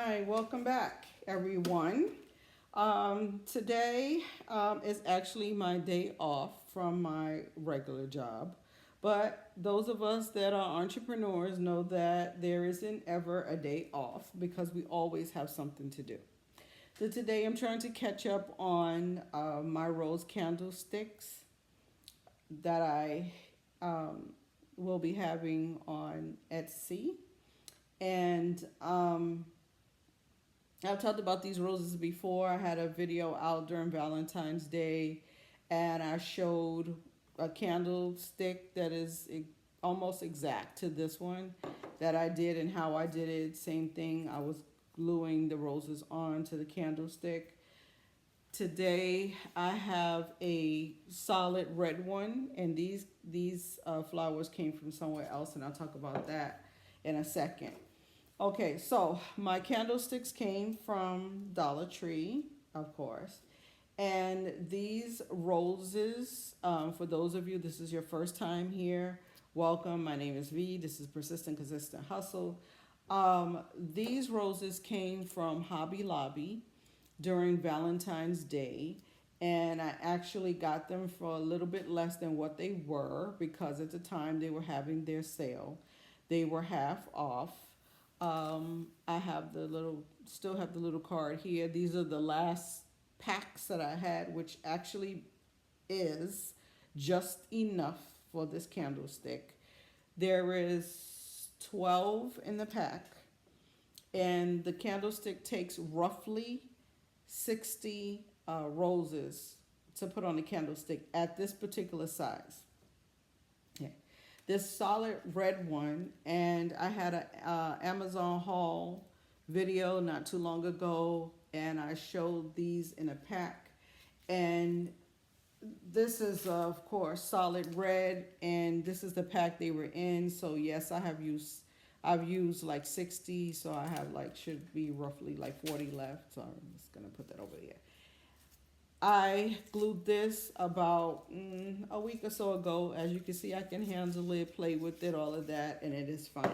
Hi, welcome back, everyone. Today is actually my day off from my regular job. But those of us that are entrepreneurs know that there isn't ever a day off because we always have something to do. So today I'm trying to catch up on my rose candlesticks that I um, will be having on Etsy. And I've talked about these roses before. I had a video out during Valentine's Day, and I showed a candlestick that is almost exact to this one that I did and how I did it. Same thing. I was gluing the roses onto the candlestick. Today I have a solid red one, and these flowers came from somewhere else, and I'll talk about that in a second. Okay, so my candlesticks came from Dollar Tree, of course. And these roses, for those of you, this is your first time here, welcome. My name is V. This is Persistent Consistent Hustle. These roses came from Hobby Lobby during Valentine's Day. And I actually got them for a little bit less than what they were because at the time they were having their sale. They were half off. I have still have the little card here. These are the last packs that I had, which actually is just enough for this candlestick. There is 12 in the pack, and the candlestick takes roughly 60 roses to put on the candlestick at this particular size. Yeah. This solid red one, and I had a Amazon haul video not too long ago, and I showed these in a pack. And this is of course solid red, and this is the pack they were in. So yes, I've used like 60, so I have like should be roughly like 40 left. So I'm just gonna put that over there. I glued this about a week or so ago. As you can see, I can handle it, play with it, all of that, and it is fine.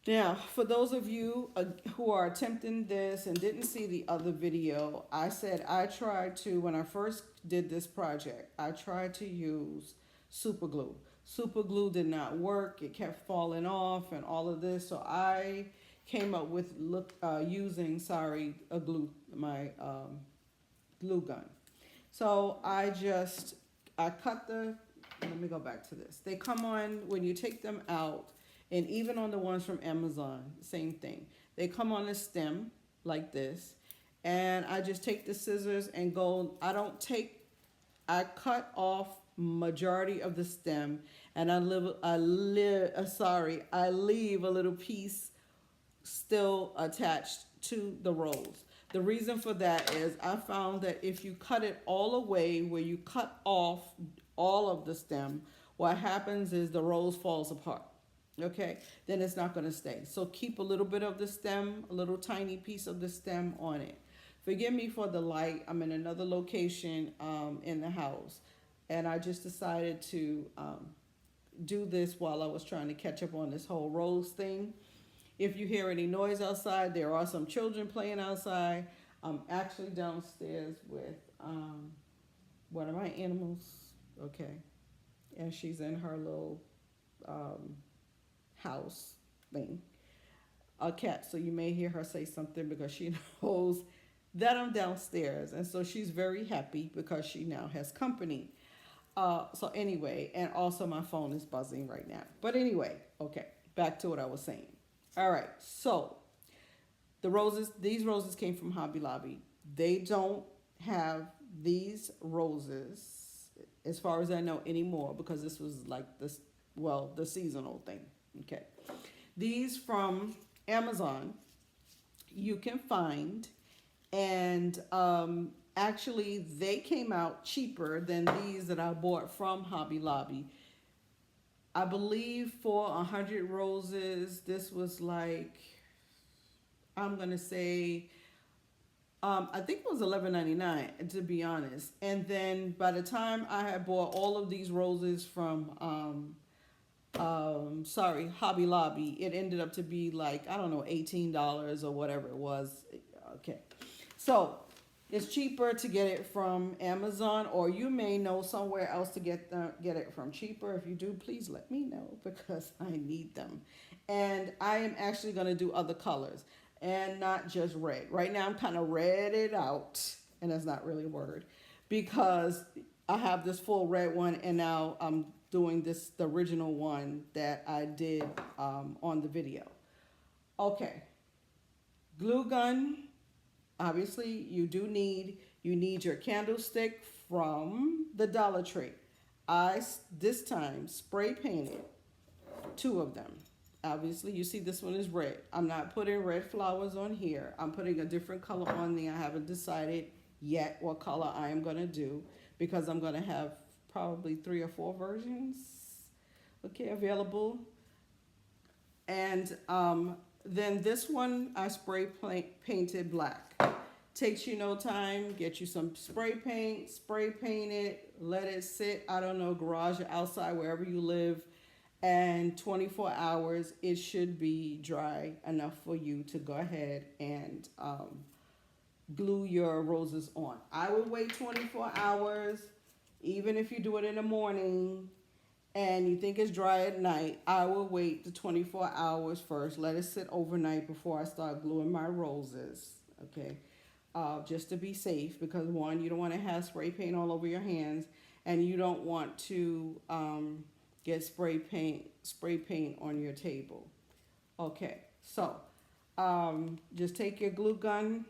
Now, for those of you who are attempting this and didn't see the other video, I said I tried to, when I first did this project, I tried to use super glue. Super glue did not work. It kept falling off and all of this. So I came up with using, a glue, my glue gun. So I cut let me go back to this. They come on when you take them out, and even on the ones from Amazon, same thing. They come on a stem like this, and I just take the scissors and go, I cut off majority of the stem, and I leave a little piece still attached to the rose. The reason for that is I found that if you cut it all away where you cut off all of the stem, what happens is the rose falls apart. Okay, then it's not going to stay. So keep a little bit of the stem, a little tiny piece of the stem on it. Forgive me for the light. I'm in another location in the house, and I just decided to do this while I was trying to catch up on this whole rose thing. If you hear any noise outside, there are some children playing outside. I'm actually downstairs with one of my animals, okay, and she's in her little house thing, a cat. So you may hear her say something because she knows that I'm downstairs, and so she's very happy because she now has company. So anyway, and also my phone is buzzing right now. But anyway, okay, back to what I was saying. All right, so these roses came from Hobby Lobby. They don't have these roses, as far as I know, anymore because this was like this, well, the seasonal thing. Okay, these from Amazon you can find, and actually they came out cheaper than these that I bought from Hobby Lobby. I believe for 100 roses, this was like, I'm gonna say, I think it was $11.99 to be honest. And then by the time I had bought all of these roses from sorry, Hobby Lobby. It ended up to be like, I don't know, $18 or whatever it was. Okay. So it's cheaper to get it from Amazon, or you may know somewhere else to get it from cheaper. If you do, please let me know because I need them. And I am actually going to do other colors and not just red. Right now I'm kind of red it out, and that's not really a word, because I have this full red one, and now I'm doing the original one that I did on the video. Okay, glue gun. Obviously, you need your candlestick from the Dollar Tree. This time spray painted two of them. Obviously, you see this one is red. I'm not putting red flowers on here. I'm putting a different color on there. I haven't decided yet what color I am going to do because I'm going to have probably 3 or 4 versions, okay, available. And then this one I painted black. Takes you no time. Get you some spray paint, spray paint it, let it sit, I don't know, garage or outside, wherever you live. And 24 hours, it should be dry enough for you to go ahead and glue your roses on. I would wait 24 hours, even if you do it in the morning and you think it's dry at night. I will wait the 24 hours first, let it sit overnight before I start gluing my roses, okay? Just to be safe, because one, you don't want to have spray paint all over your hands, and you don't want to get spray paint on your table. Okay, so just take your glue gun,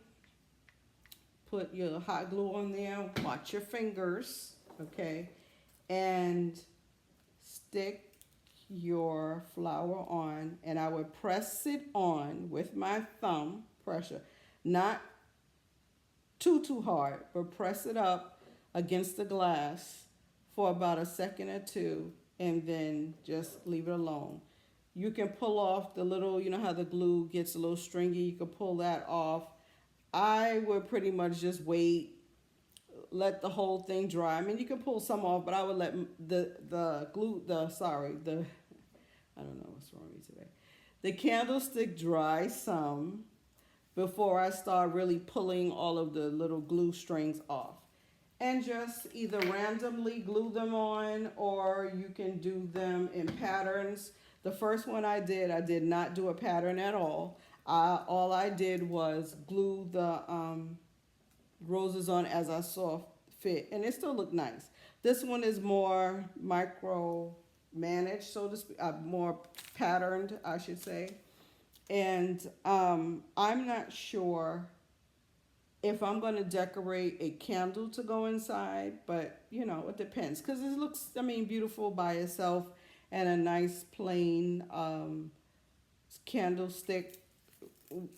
put your hot glue on there, watch your fingers, okay, and stick your flower on, and I would press it on with my thumb pressure, not too hard, but press it up against the glass for about a second or two, and then just leave it alone. You can pull off the little, you know how the glue gets a little stringy, you can pull that off. I would pretty much just wait, let the whole thing dry. I mean, you can pull some off, but I would let the glue, I don't know what's wrong with me today. The candlestick dry some before I start really pulling all of the little glue strings off. And just either randomly glue them on, or you can do them in patterns. The first one I did not do a pattern at all. All I did was glue the roses on as I saw fit, and it still looked nice. This one is more micro managed, so to speak, more patterned, I should say. And I'm not sure if I'm going to decorate a candle to go inside, but you know, it depends, because it looks, I mean, beautiful by itself, and a nice plain candlestick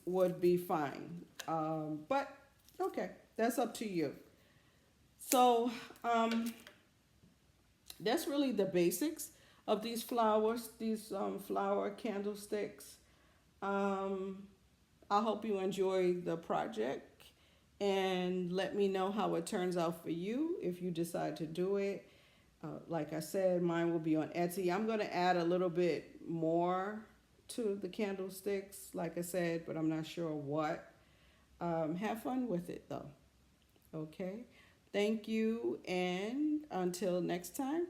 would be fine. But okay, that's up to you. So that's really the basics of these flowers, these flower candlesticks. I hope you enjoy the project, and let me know how it turns out for you if you decide to do it. Like I said, mine will be on Etsy. I'm going to add a little bit more to the candlesticks, like I said, but I'm not sure what. Have fun with it though. Okay. Thank you, and until next time,